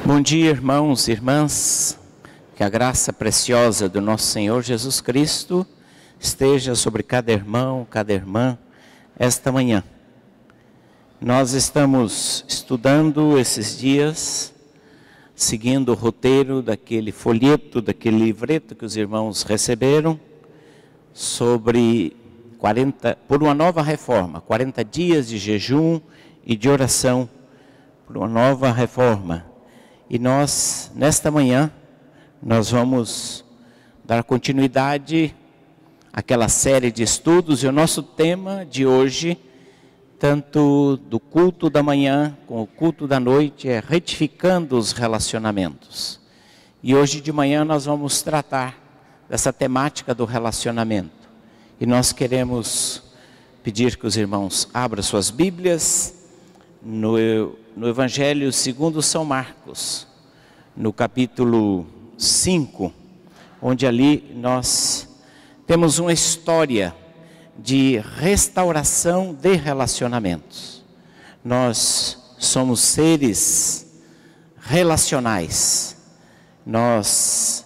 Bom dia, irmãos e irmãs, que a graça preciosa do nosso Senhor Jesus Cristo esteja sobre cada irmão, cada irmã, esta manhã. Nós estamos estudando esses dias, seguindo o roteiro daquele folheto, daquele livreto que os irmãos receberam, sobre por uma nova reforma, 40 dias de jejum e de oração, por uma nova reforma. E nós, nesta manhã, nós vamos dar continuidade àquela série de estudos. E o nosso tema de hoje, tanto do culto da manhã como o culto da noite, é retificando os relacionamentos. E hoje de manhã nós vamos tratar dessa temática do relacionamento. E nós queremos pedir que os irmãos abram suas Bíblias no Evangelho segundo São Marcos, no capítulo 5, onde ali nós temos uma história de restauração de relacionamentos. Nós somos seres relacionais, nós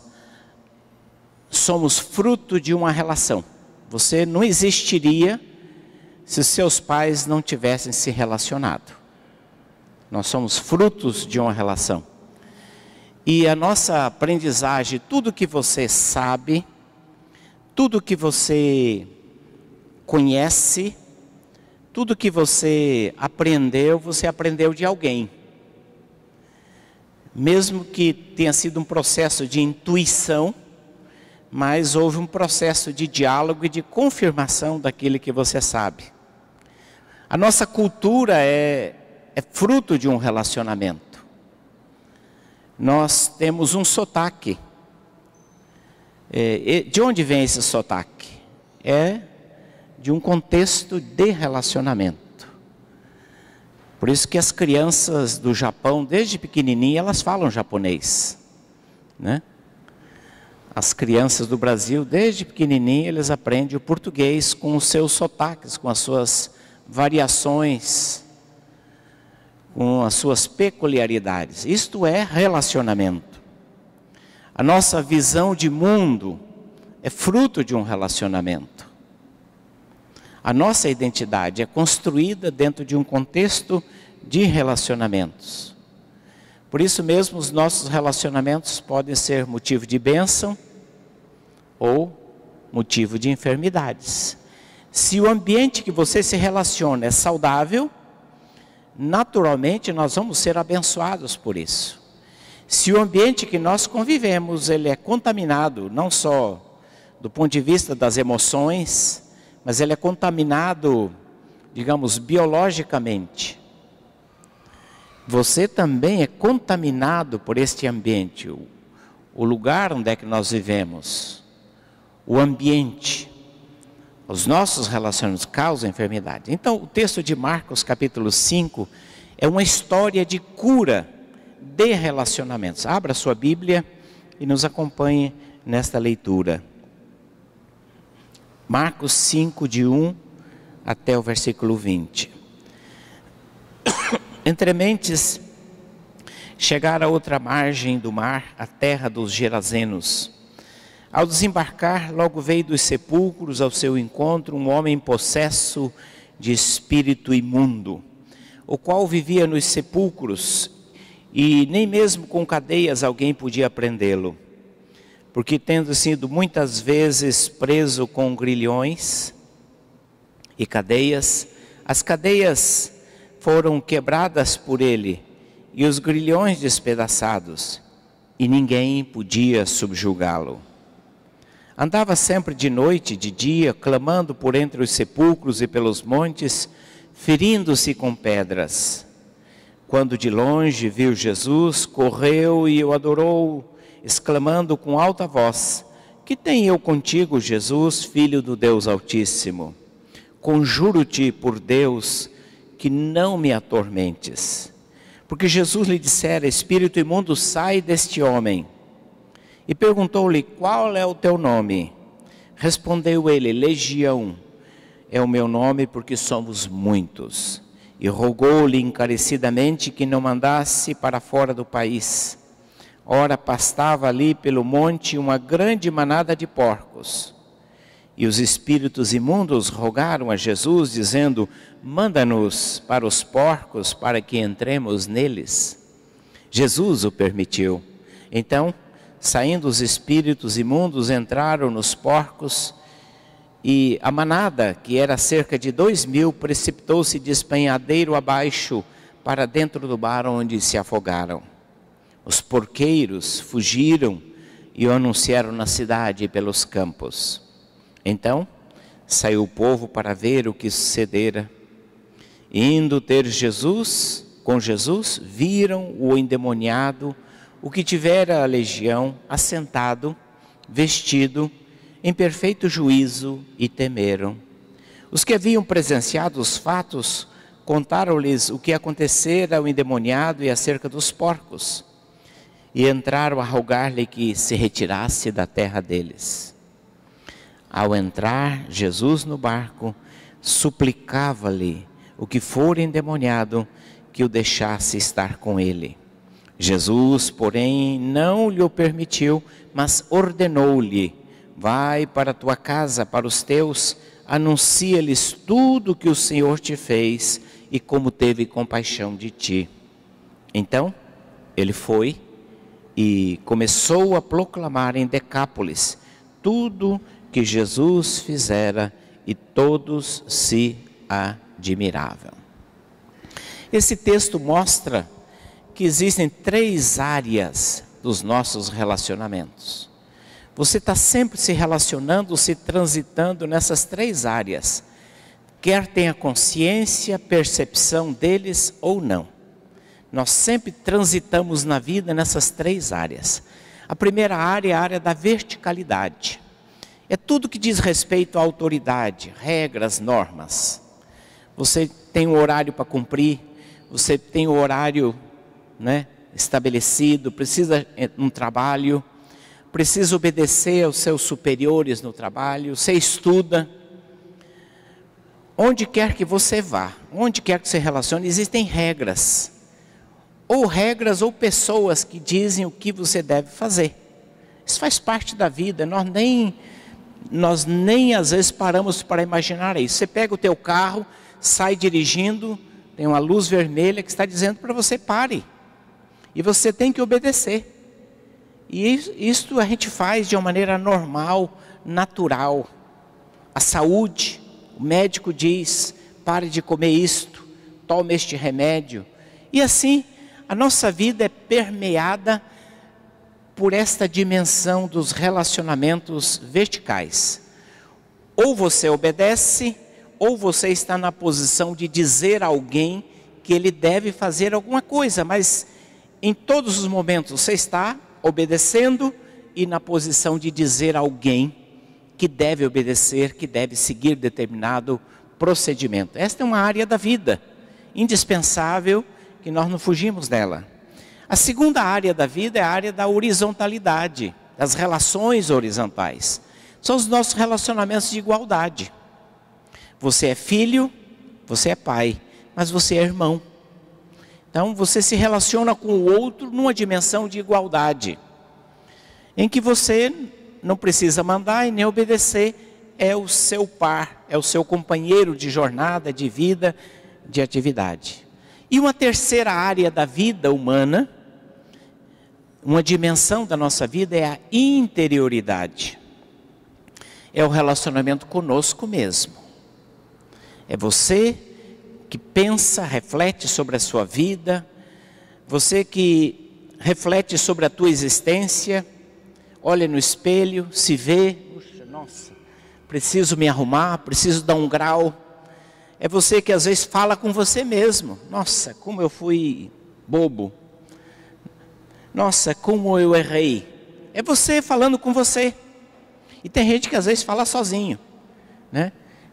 somos fruto de uma relação. Você não existiria se seus pais não tivessem se relacionado. Nós somos frutos de uma relação. E a nossa aprendizagem, tudo que você sabe, tudo que você conhece, tudo que você aprendeu de alguém. Mesmo que tenha sido um processo de intuição, mas houve um processo de diálogo e de confirmação daquilo que você sabe. A nossa cultura é fruto de um relacionamento. Nós temos um sotaque. De onde vem esse sotaque? É de um contexto de relacionamento. Por isso que as crianças do Japão, desde pequenininha, elas falam japonês, né? As crianças do Brasil, desde pequenininha, eles aprendem o português com os seus sotaques, com as suas variações, com as suas peculiaridades. Isto é relacionamento. A nossa visão de mundo é fruto de um relacionamento. A nossa identidade é construída dentro de um contexto de relacionamentos. Por isso mesmo, os nossos relacionamentos podem ser motivo de bênção ou motivo de enfermidades. Se o ambiente que você se relaciona é saudável, naturalmente nós vamos ser abençoados por isso. Se o ambiente que nós convivemos, ele é contaminado, não só do ponto de vista das emoções, mas ele é contaminado, digamos, biologicamente. Você também é contaminado por este ambiente, o lugar onde é que nós vivemos, o ambiente. Os nossos relacionamentos causam enfermidade. Então, o texto de Marcos, capítulo 5, é uma história de cura de relacionamentos. Abra sua Bíblia e nos acompanhe nesta leitura. Marcos 5, de 1 até o versículo 20. Entre mentes, chegaram a outra margem do mar, a terra dos Gerazenos. Ao desembarcar, logo veio dos sepulcros ao seu encontro um homem possesso de espírito imundo, o qual vivia nos sepulcros, e nem mesmo com cadeias alguém podia prendê-lo, porque tendo sido muitas vezes preso com grilhões e cadeias, as cadeias foram quebradas por ele, e os grilhões despedaçados, e ninguém podia subjugá-lo. Andava sempre de noite e de dia, clamando por entre os sepulcros e pelos montes, ferindo-se com pedras. Quando de longe viu Jesus, correu e o adorou, exclamando com alta voz: Que tenho eu contigo, Jesus, Filho do Deus Altíssimo? Conjuro-te por Deus que não me atormentes. Porque Jesus lhe dissera: Espírito imundo, sai deste homem. E perguntou-lhe: Qual é o teu nome? Respondeu ele: Legião é o meu nome, porque somos muitos. e rogou-lhe encarecidamente que não mandasse para fora do país. Ora, pastava ali pelo monte uma grande manada de porcos. E os espíritos imundos rogaram a Jesus, dizendo: manda-nos para os porcos, para que entremos neles. Jesus o permitiu. Então, saindo os espíritos imundos, entraram nos porcos, e a manada, que era cerca de 2.000, precipitou-se de espanhadeiro abaixo para dentro do mar, onde se afogaram. Os porqueiros fugiram e o anunciaram na cidade e pelos campos. Então, saiu o povo para ver o que sucedera. Indo ter com Jesus, viram o endemoniado, o que tivera a legião, assentado, vestido, em perfeito juízo, e temeram. Os que haviam presenciado os fatos, contaram-lhes o que acontecera ao endemoniado e acerca dos porcos, e entraram a rogar-lhe que se retirasse da terra deles. Ao entrar Jesus no barco, suplicava-lhe o que for endemoniado que o deixasse estar com ele. Jesus, porém, não lhe o permitiu, mas ordenou-lhe: vai para a tua casa, para os teus, anuncia-lhes tudo o que o Senhor te fez e como teve compaixão de ti. Então, ele foi e começou a proclamar em Decápolis tudo que Jesus fizera, e todos se admiravam. Esse texto mostra que existem 3 áreas dos nossos relacionamentos. Você está sempre se relacionando, se transitando nessas 3 áreas, quer tenha consciência, percepção deles ou não. Nós sempre transitamos na vida nessas 3 áreas. A primeira área é a área da verticalidade. É tudo que diz respeito à autoridade, regras, normas. Você tem um horário para cumprir, você tem um horário, estabelecido, precisa um trabalho, precisa obedecer aos seus superiores no trabalho, você estuda. Onde quer que você vá, onde quer que você relacione, existem regras. Ou regras ou pessoas que dizem o que você deve fazer. Isso faz parte da vida, nós nem às vezes paramos para imaginar isso. Você pega o teu carro, sai dirigindo, tem uma luz vermelha que está dizendo para você pare. E você tem que obedecer. E isso a gente faz de uma maneira normal, natural. A saúde, o médico diz: pare de comer isto, tome este remédio. E assim, a nossa vida é permeada por esta dimensão dos relacionamentos verticais. Ou você obedece, ou você está na posição de dizer a alguém que ele deve fazer alguma coisa, mas em todos os momentos você está obedecendo e na posição de dizer a alguém que deve obedecer, que deve seguir determinado procedimento. Esta é uma área da vida indispensável, que nós não fugimos dela. A segunda área da vida é a área da horizontalidade, das relações horizontais. São os nossos relacionamentos de igualdade. Você é filho, você é pai, mas você é irmão. Então você se relaciona com o outro numa dimensão de igualdade, em que você não precisa mandar e nem obedecer, é o seu par, é o seu companheiro de jornada, de vida, de atividade. E uma terceira área da vida humana, uma dimensão da nossa vida, é a interioridade. É o relacionamento conosco mesmo. É você que pensa, reflete sobre a sua vida, você que reflete sobre a tua existência, olha no espelho, se vê, puxa, nossa, preciso me arrumar, preciso dar um grau. É você que às vezes fala com você mesmo: nossa, como eu fui bobo, nossa, como eu errei. É você falando com você. E tem gente que às vezes fala sozinho,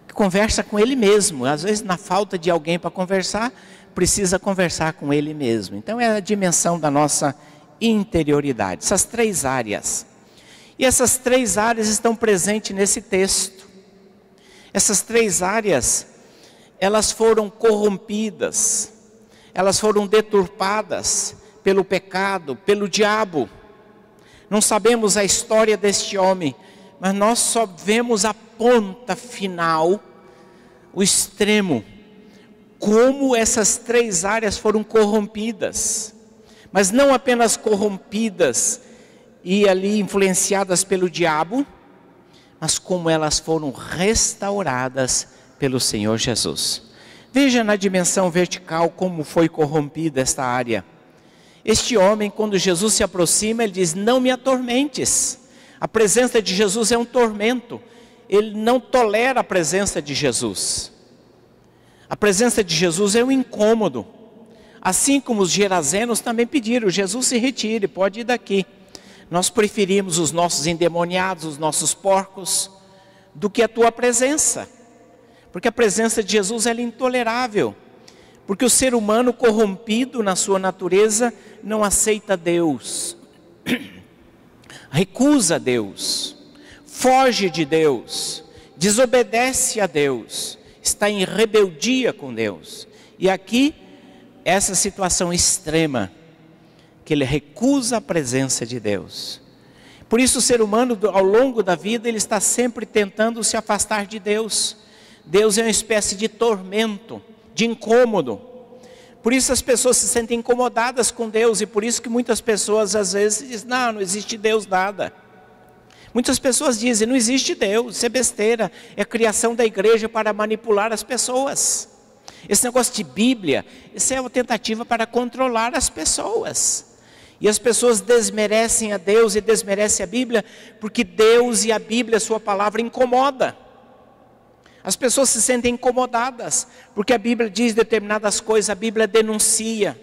que conversa com ele mesmo. Às vezes, na falta de alguém para conversar, precisa conversar com ele mesmo. Então é a dimensão da nossa interioridade, essas 3 áreas. E essas 3 áreas estão presentes nesse texto. Essas 3 áreas, elas foram corrompidas, elas foram deturpadas pelo pecado, pelo diabo. Não sabemos a história deste homem, mas nós só vemos a ponta final, o extremo, como essas três áreas foram corrompidas. Mas não apenas corrompidas e ali influenciadas pelo diabo, mas como elas foram restauradas pelo Senhor Jesus. Veja na dimensão vertical como foi corrompida esta área. Este homem, quando Jesus se aproxima, ele diz: não me atormentes. A presença de Jesus é um tormento. Ele não tolera a presença de Jesus. A presença de Jesus é um incômodo. Assim como os gerazenos também pediram: Jesus, se retire, pode ir daqui. Nós preferimos os nossos endemoniados, os nossos porcos, do que a tua presença. Porque a presença de Jesus é intolerável. Porque o ser humano corrompido na sua natureza não aceita Deus, recusa Deus, foge de Deus, desobedece a Deus, está em rebeldia com Deus. E aqui, essa situação extrema, que ele recusa a presença de Deus. Por isso o ser humano, ao longo da vida, ele está sempre tentando se afastar de Deus. Deus é uma espécie de tormento, de incômodo. Por isso as pessoas se sentem incomodadas com Deus, e por isso que muitas pessoas às vezes dizem: não existe Deus nada. Muitas pessoas dizem: não existe Deus, isso é besteira, é criação da igreja para manipular as pessoas. Esse negócio de Bíblia, isso é uma tentativa para controlar as pessoas. E as pessoas desmerecem a Deus e desmerecem a Bíblia, porque Deus e a Bíblia, a sua palavra, incomoda. As pessoas se sentem incomodadas, porque a Bíblia diz determinadas coisas, a Bíblia denuncia,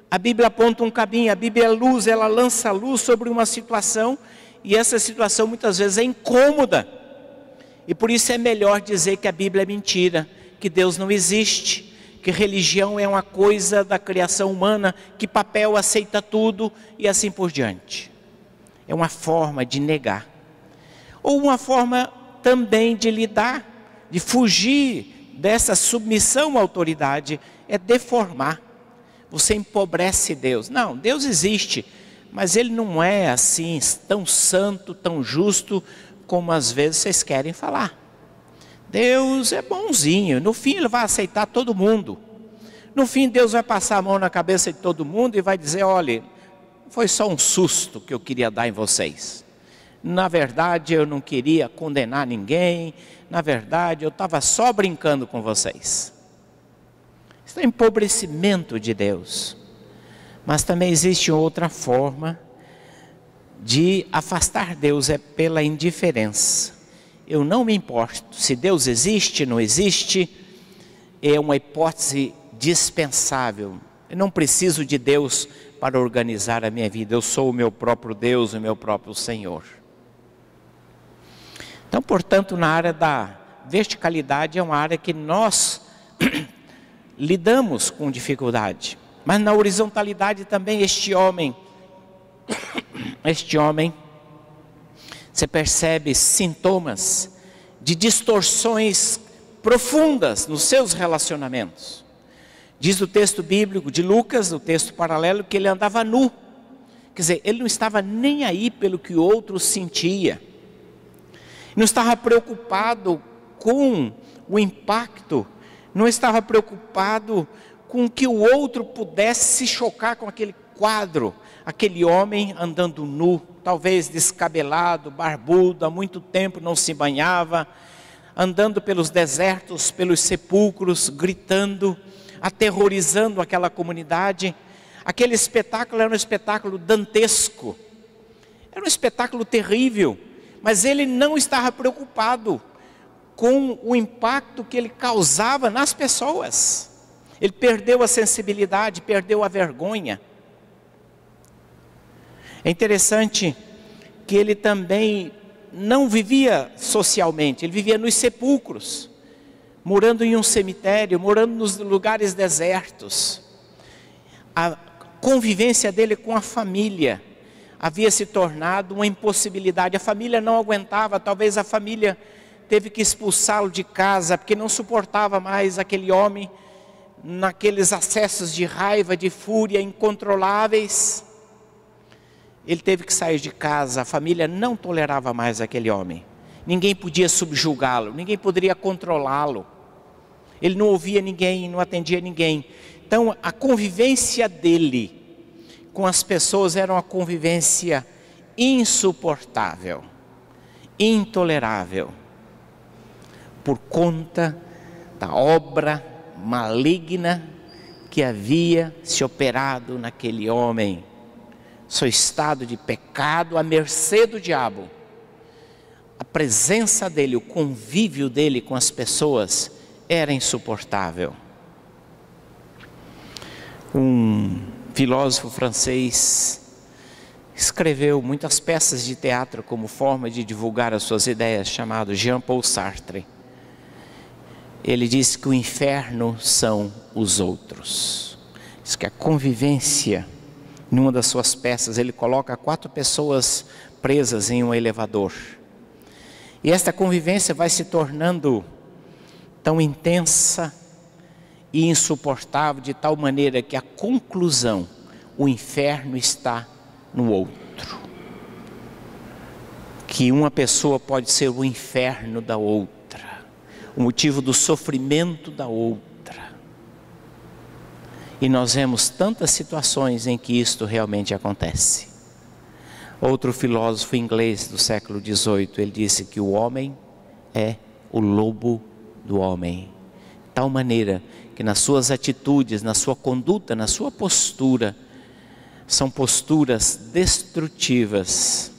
a Bíblia aponta um caminho, a Bíblia é luz, ela lança luz sobre uma situação, e essa situação muitas vezes é incômoda, e por isso é melhor dizer que a Bíblia é mentira, que Deus não existe, que religião é uma coisa da criação humana, que papel aceita tudo, e assim por diante. É uma forma de negar, ou uma forma também de lidar, de fugir dessa submissão à autoridade, é deformar. Você empobrece Deus. Não, Deus existe, mas Ele não é assim tão santo, tão justo, como às vezes vocês querem falar. Deus é bonzinho, no fim Ele vai aceitar todo mundo. No fim Deus vai passar a mão na cabeça de todo mundo e vai dizer: olha, foi só um susto que eu queria dar em vocês. Na verdade eu não queria condenar ninguém, na verdade eu estava só brincando com vocês. Isso é empobrecimento de Deus. Mas também existe outra forma de afastar Deus, é pela indiferença. Eu não me importo se Deus existe, não existe, é uma hipótese dispensável. Eu não preciso de Deus para organizar a minha vida, eu sou o meu próprio Deus, o meu próprio Senhor. Então, portanto, na área da verticalidade é uma área que nós lidamos com dificuldade. Mas na horizontalidade também este homem, você percebe sintomas de distorções profundas nos seus relacionamentos. Diz o texto bíblico de Lucas, o texto paralelo, que ele andava nu. Quer dizer, ele não estava nem aí pelo que o outro sentia. Não estava preocupado com o impacto, não estava preocupado com que o outro pudesse se chocar com aquele quadro, aquele homem andando nu, talvez descabelado, barbudo, há muito tempo não se banhava, andando pelos desertos, pelos sepulcros, gritando, aterrorizando aquela comunidade. Aquele espetáculo era um espetáculo dantesco, era um espetáculo terrível. Mas ele não estava preocupado com o impacto que ele causava nas pessoas. Ele perdeu a sensibilidade, perdeu a vergonha. É interessante que ele também não vivia socialmente, ele vivia nos sepulcros, morando em um cemitério, morando nos lugares desertos. A convivência dele com a família havia se tornado uma impossibilidade. A família não aguentava, talvez a família teve que expulsá-lo de casa, porque não suportava mais aquele homem, naqueles acessos de raiva, de fúria incontroláveis. Ele teve que sair de casa, a família não tolerava mais aquele homem. Ninguém podia subjugá-lo, ninguém poderia controlá-lo. Ele não ouvia ninguém, não atendia ninguém. Então a convivência dele com as pessoas era uma convivência insuportável, intolerável, por conta da obra maligna que havia se operado naquele homem. Seu estado de pecado à mercê do diabo. A presença dele, o convívio dele com as pessoas era insuportável. Um filósofo francês escreveu muitas peças de teatro como forma de divulgar as suas ideias, chamado Jean-Paul Sartre. Ele disse que o inferno são os outros. Diz que a convivência, numa das suas peças, ele coloca 4 pessoas presas em um elevador. E esta convivência vai se tornando tão intensa e insuportável, de tal maneira que a conclusão, o inferno está no outro. Que uma pessoa pode ser o inferno da outra, o motivo do sofrimento da outra. E nós vemos tantas situações em que isto realmente acontece. Outro filósofo inglês do século XVIII, ele disse que o homem é o lobo do homem. De tal maneira que nas suas atitudes, na sua conduta, na sua postura, são posturas destrutivas,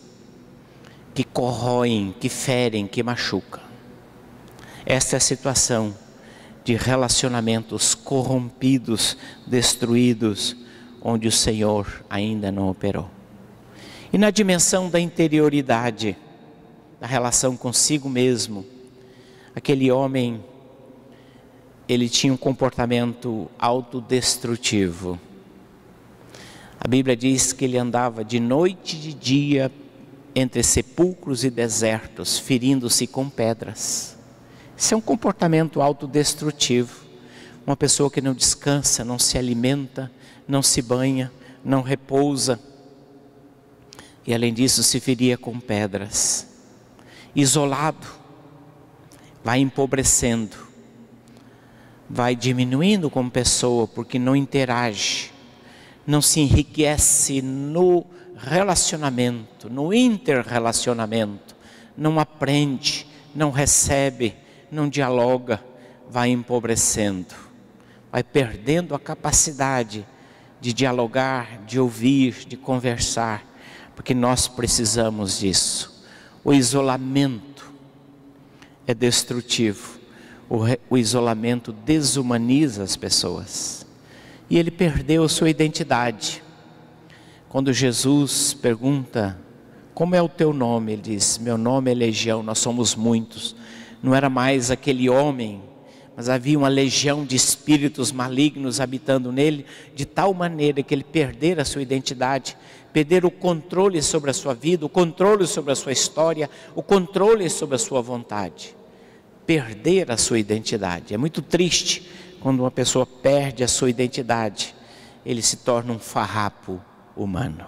que corroem, que ferem, que machucam. Esta é a situação de relacionamentos corrompidos, destruídos, onde o Senhor ainda não operou. E na dimensão da interioridade, da relação consigo mesmo, aquele homem, ele tinha um comportamento autodestrutivo. A Bíblia diz que ele andava de noite e de dia entre sepulcros e desertos, ferindo-se com pedras. Isso é um comportamento autodestrutivo. Uma pessoa que não descansa, não se alimenta, não se banha, não repousa. E além disso se feria com pedras. Isolado, vai empobrecendo, vai diminuindo como pessoa, porque não interage, não se enriquece no relacionamento, no interrelacionamento, não aprende, não recebe, não dialoga, vai empobrecendo, vai perdendo a capacidade de dialogar, de ouvir, de conversar, porque nós precisamos disso. O isolamento é destrutivo, o isolamento desumaniza as pessoas, e ele perdeu sua identidade. Quando Jesus pergunta, como é o teu nome? Ele diz, meu nome é Legião, nós somos muitos. Não era mais aquele homem, mas havia uma legião de espíritos malignos habitando nele, de tal maneira que ele perdera a sua identidade, perder o controle sobre a sua vida, o controle sobre a sua história, o controle sobre a sua vontade. Perder a sua identidade. É muito triste quando uma pessoa perde a sua identidade, ele se torna um farrapo humano.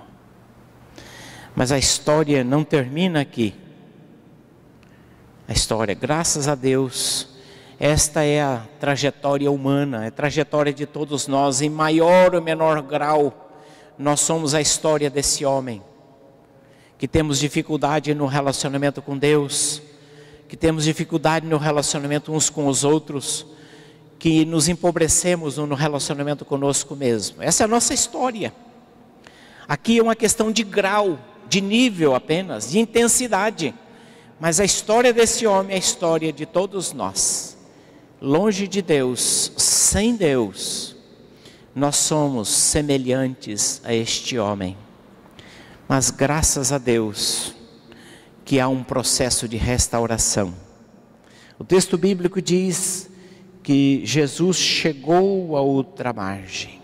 Mas a história não termina aqui. A história, graças a Deus, esta é a trajetória humana, é a trajetória de todos nós, em maior ou menor grau. Nós somos a história desse homem, que temos dificuldade no relacionamento com Deus, que temos dificuldade no relacionamento uns com os outros, que nos empobrecemos no relacionamento conosco mesmo. Essa é a nossa história. Aqui é uma questão de grau, de nível apenas, de intensidade. Mas a história desse homem é a história de todos nós. Longe de Deus, sem Deus, nós somos semelhantes a este homem. Mas graças a Deus que há um processo de restauração. O texto bíblico diz que Jesus chegou a outra margem.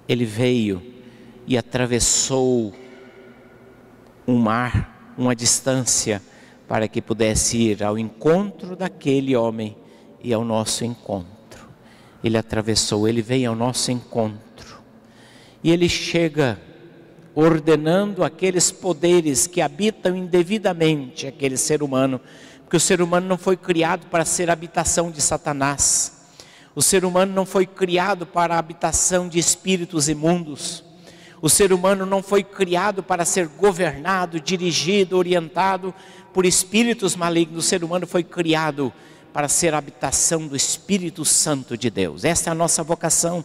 Ele veio e atravessou um mar, uma distância para que pudesse ir ao encontro daquele homem e ao nosso encontro. Ele atravessou, ele veio ao nosso encontro. E ele chega ordenando aqueles poderes que habitam indevidamente aquele ser humano, porque o ser humano não foi criado para ser habitação de Satanás. O ser humano não foi criado para a habitação de espíritos imundos. O ser humano não foi criado para ser governado, dirigido, orientado por espíritos malignos. O ser humano foi criado para ser a habitação do Espírito Santo de Deus. Esta é a nossa vocação.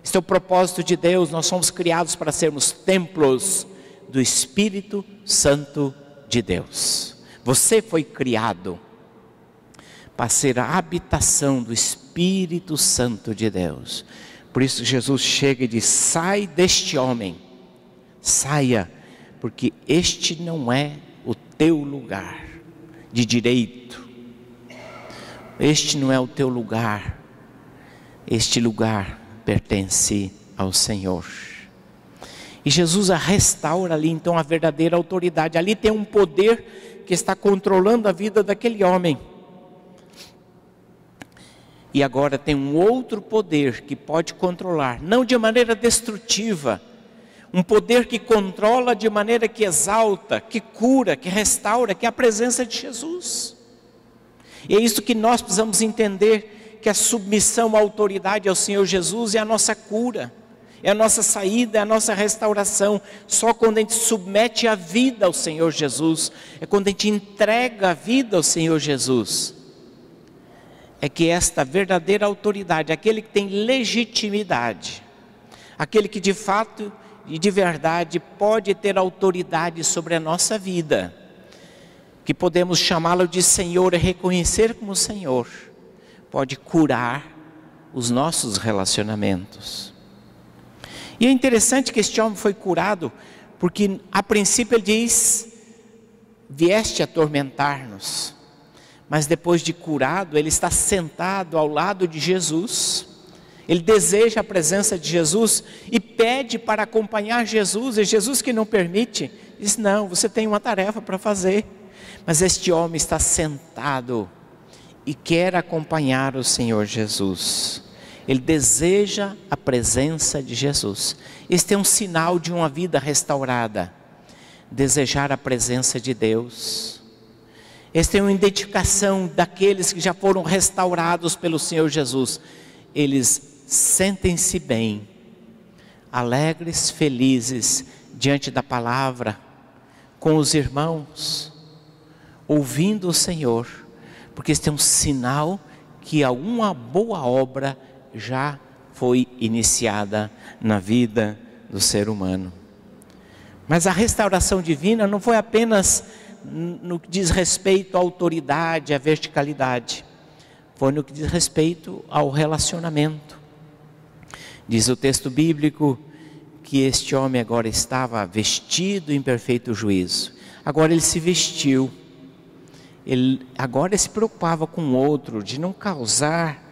Este é o propósito de Deus. Nós somos criados para sermos templos do Espírito Santo de Deus. Você foi criado para ser a habitação do Espírito Santo de Deus. Por isso Jesus chega e diz: sai deste homem, saia, porque este não é o teu lugar de direito. Este não é o teu lugar. Este lugar pertence ao Senhor. E Jesus a restaura ali então a verdadeira autoridade. Ali tem um poder que está controlando a vida daquele homem. E agora tem um outro poder que pode controlar, não de maneira destrutiva, um poder que controla de maneira que exalta, que cura, que restaura, que é a presença de Jesus. E é isso que nós precisamos entender, que a submissão à autoridade ao Senhor Jesus é a nossa cura, é a nossa saída, é a nossa restauração. Só quando a gente submete a vida ao Senhor Jesus, é quando a gente entrega a vida ao Senhor Jesus, é que esta verdadeira autoridade, aquele que tem legitimidade, aquele que de fato e de verdade pode ter autoridade sobre a nossa vida, que podemos chamá-lo de Senhor e reconhecer como Senhor, pode curar os nossos relacionamentos. E é interessante que este homem foi curado, porque a princípio ele diz: vieste atormentar-nos. Mas depois de curado, ele está sentado ao lado de Jesus. Ele deseja a presença de Jesus e pede para acompanhar Jesus. E Jesus, que não permite, diz: não, você tem uma tarefa para fazer. Mas este homem está sentado e quer acompanhar o Senhor Jesus. Ele deseja a presença de Jesus. Este é um sinal de uma vida restaurada. Desejar a presença de Deus. Esta é uma identificação daqueles que já foram restaurados pelo Senhor Jesus. Eles sentem-se bem, alegres, felizes, diante da palavra, com os irmãos, ouvindo o Senhor, porque este é um sinal que alguma boa obra já foi iniciada na vida do ser humano. Mas a restauração divina não foi apenas no que diz respeito à autoridade, à verticalidade, foi no que diz respeito ao relacionamento. Diz o texto bíblico que este homem agora estava vestido em perfeito juízo. Agora ele se vestiu, agora ele se preocupava com o outro, de não causar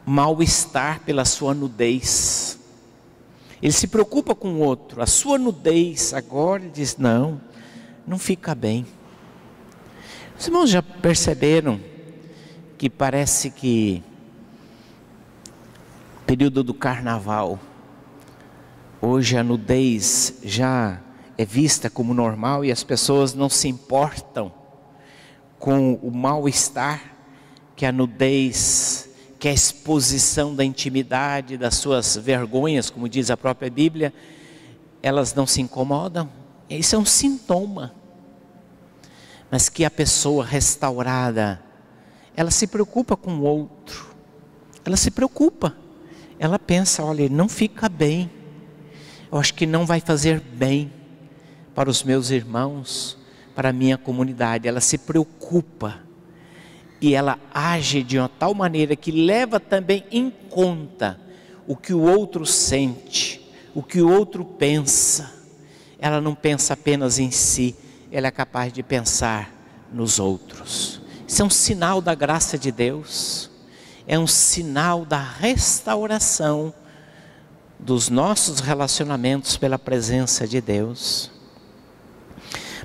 mal-estar pela sua nudez. Ele se preocupa com o outro, a sua nudez. Agora ele diz: não fica bem. Os irmãos já perceberam que parece que período do carnaval, hoje a nudez já é vista como normal e as pessoas não se importam com o mal-estar que a nudez, que a exposição da intimidade, das suas vergonhas, como diz a própria Bíblia, elas não se incomodam. Isso é um sintoma. Mas que a pessoa restaurada, ela se preocupa com o outro. Ela se preocupa. Ela pensa: olha, não fica bem. Eu acho que não vai fazer bem para os meus irmãos, para a minha comunidade. Ela se preocupa. E ela age de uma tal maneira que leva também em conta o que o outro sente, o que o outro pensa. Ela não pensa apenas em si, ela é capaz de pensar nos outros. Isso é um sinal da graça de Deus, é um sinal da restauração dos nossos relacionamentos pela presença de Deus.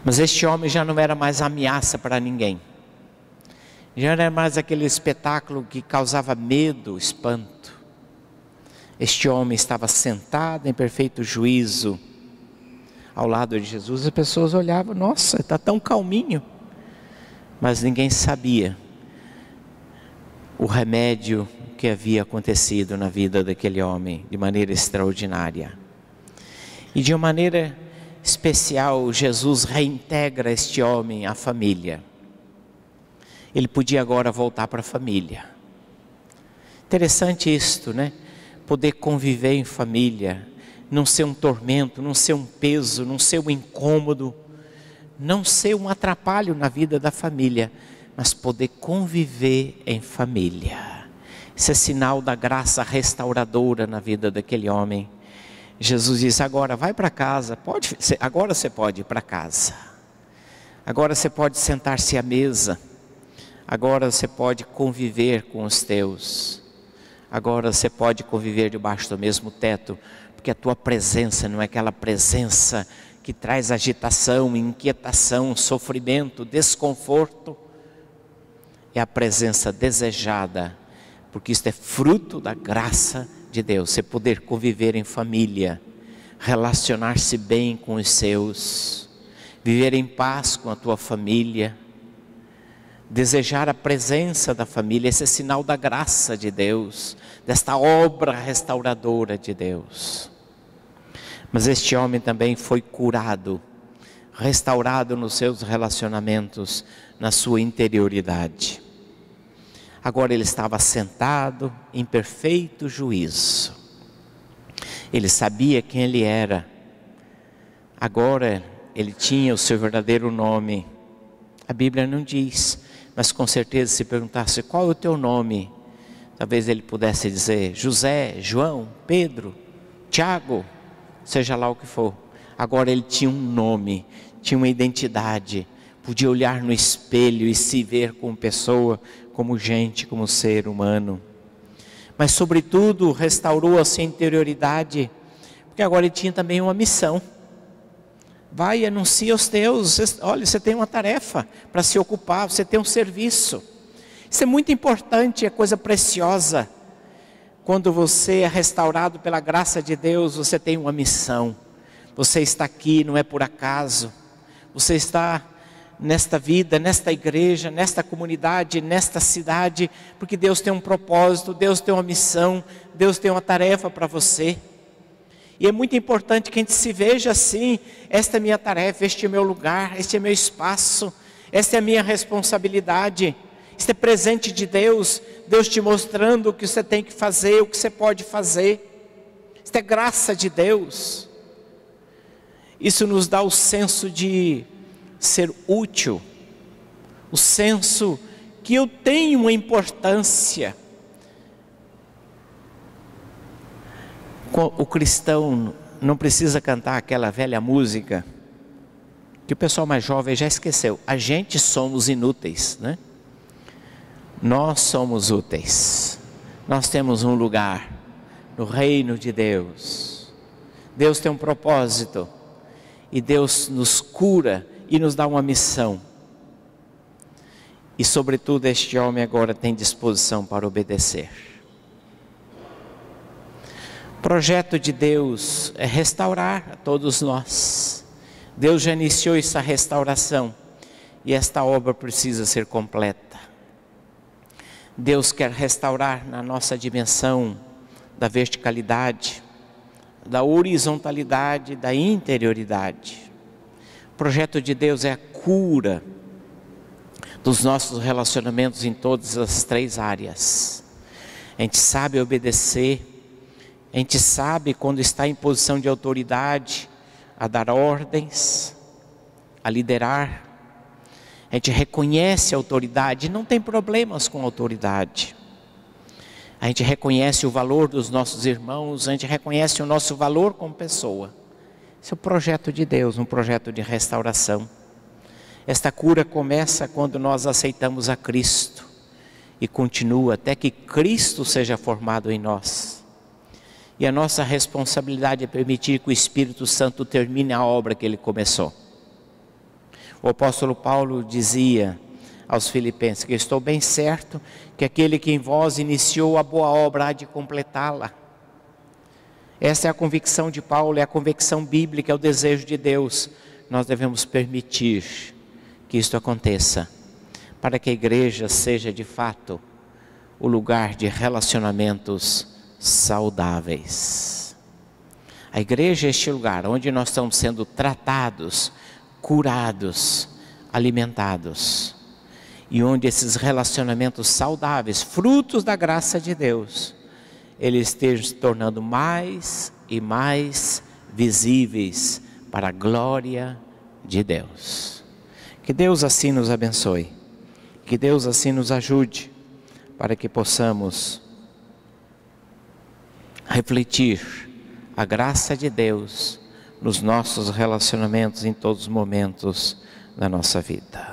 Mas este homem já não era mais ameaça para ninguém. Já não era mais aquele espetáculo que causava medo, espanto. Este homem estava sentado em perfeito juízo ao lado de Jesus. As pessoas olhavam, nossa, está tão calminho. Mas ninguém sabia o remédio que havia acontecido na vida daquele homem de maneira extraordinária. E de uma maneira especial, Jesus reintegra este homem à família. Ele podia agora voltar para a família. Interessante isto, né? Poder conviver em família, não ser um tormento, não ser um peso, não ser um incômodo, não ser um atrapalho na vida da família, mas poder conviver em família. Isso é sinal da graça restauradora na vida daquele homem. Jesus diz, agora vai para casa, agora você pode ir para casa. Agora você pode sentar-se à mesa. Agora você pode conviver com os teus. Agora você pode conviver debaixo do mesmo teto, porque a tua presença não é aquela presença que traz agitação, inquietação, sofrimento, desconforto. É a presença desejada, porque isto é fruto da graça de Deus. Você poder conviver em família, relacionar-se bem com os seus, viver em paz com a tua família, desejar a presença da família. Esse é sinal da graça de Deus, desta obra restauradora de Deus. Mas este homem também foi curado, restaurado nos seus relacionamentos, na sua interioridade. Agora ele estava sentado em perfeito juízo. Ele sabia quem ele era. Agora ele tinha o seu verdadeiro nome. A Bíblia não diz, mas com certeza se perguntasse qual é o teu nome, talvez ele pudesse dizer José, João, Pedro, Tiago, seja lá o que for. Agora ele tinha um nome, tinha uma identidade, podia olhar no espelho e se ver como pessoa, como gente, como ser humano. Mas sobretudo restaurou a sua interioridade, porque agora ele tinha também uma missão. Vai e anuncia aos teus, olha, você tem uma tarefa para se ocupar, você tem um serviço. Isso é muito importante, é coisa preciosa. Quando você é restaurado pela graça de Deus, você tem uma missão. Você está aqui, não é por acaso. Você está nesta vida, nesta igreja, nesta comunidade, nesta cidade, porque Deus tem um propósito, Deus tem uma missão, Deus tem uma tarefa para você. E é muito importante que a gente se veja assim, esta é a minha tarefa, este é o meu lugar, este é o meu espaço, esta é a minha responsabilidade. Este é presente de Deus, Deus te mostrando o que você tem que fazer, o que você pode fazer. Isto é graça de Deus. Isso nos dá o senso de ser útil, o senso que eu tenho uma importância. O cristão não precisa cantar aquela velha música que o pessoal mais jovem já esqueceu. A gente somos inúteis, né? Nós somos úteis. Nós temos um lugar no reino de Deus. Deus tem um propósito e Deus nos cura e nos dá uma missão. E sobretudo este homem agora tem disposição para obedecer. O projeto de Deus é restaurar a todos nós. Deus já iniciou essa restauração e esta obra precisa ser completa. Deus quer restaurar na nossa dimensão da verticalidade, da horizontalidade, da interioridade. O projeto de Deus é a cura dos nossos relacionamentos em todas as três áreas. A gente sabe obedecer, a gente sabe quando está em posição de autoridade, a dar ordens, a liderar. A gente reconhece a autoridade, não tem problemas com a autoridade. A gente reconhece o valor dos nossos irmãos, a gente reconhece o nosso valor como pessoa. Esse é o projeto de Deus, um projeto de restauração. Esta cura começa quando nós aceitamos a Cristo e continua até que Cristo seja formado em nós. E a nossa responsabilidade é permitir que o Espírito Santo termine a obra que Ele começou. O apóstolo Paulo dizia aos Filipenses que estou bem certo que aquele que em vós iniciou a boa obra há de completá-la. Essa é a convicção de Paulo, é a convicção bíblica, é o desejo de Deus. Nós devemos permitir que isto aconteça, para que a igreja seja de fato o lugar de relacionamentos saudáveis. A igreja é este lugar onde nós estamos sendo tratados, curados, alimentados, e onde esses relacionamentos saudáveis, frutos da graça de Deus, eles estejam se tornando mais e mais visíveis para a glória de Deus. Que Deus assim nos abençoe, que Deus assim nos ajude, para que possamos refletir a graça de Deus nos nossos relacionamentos em todos os momentos da nossa vida.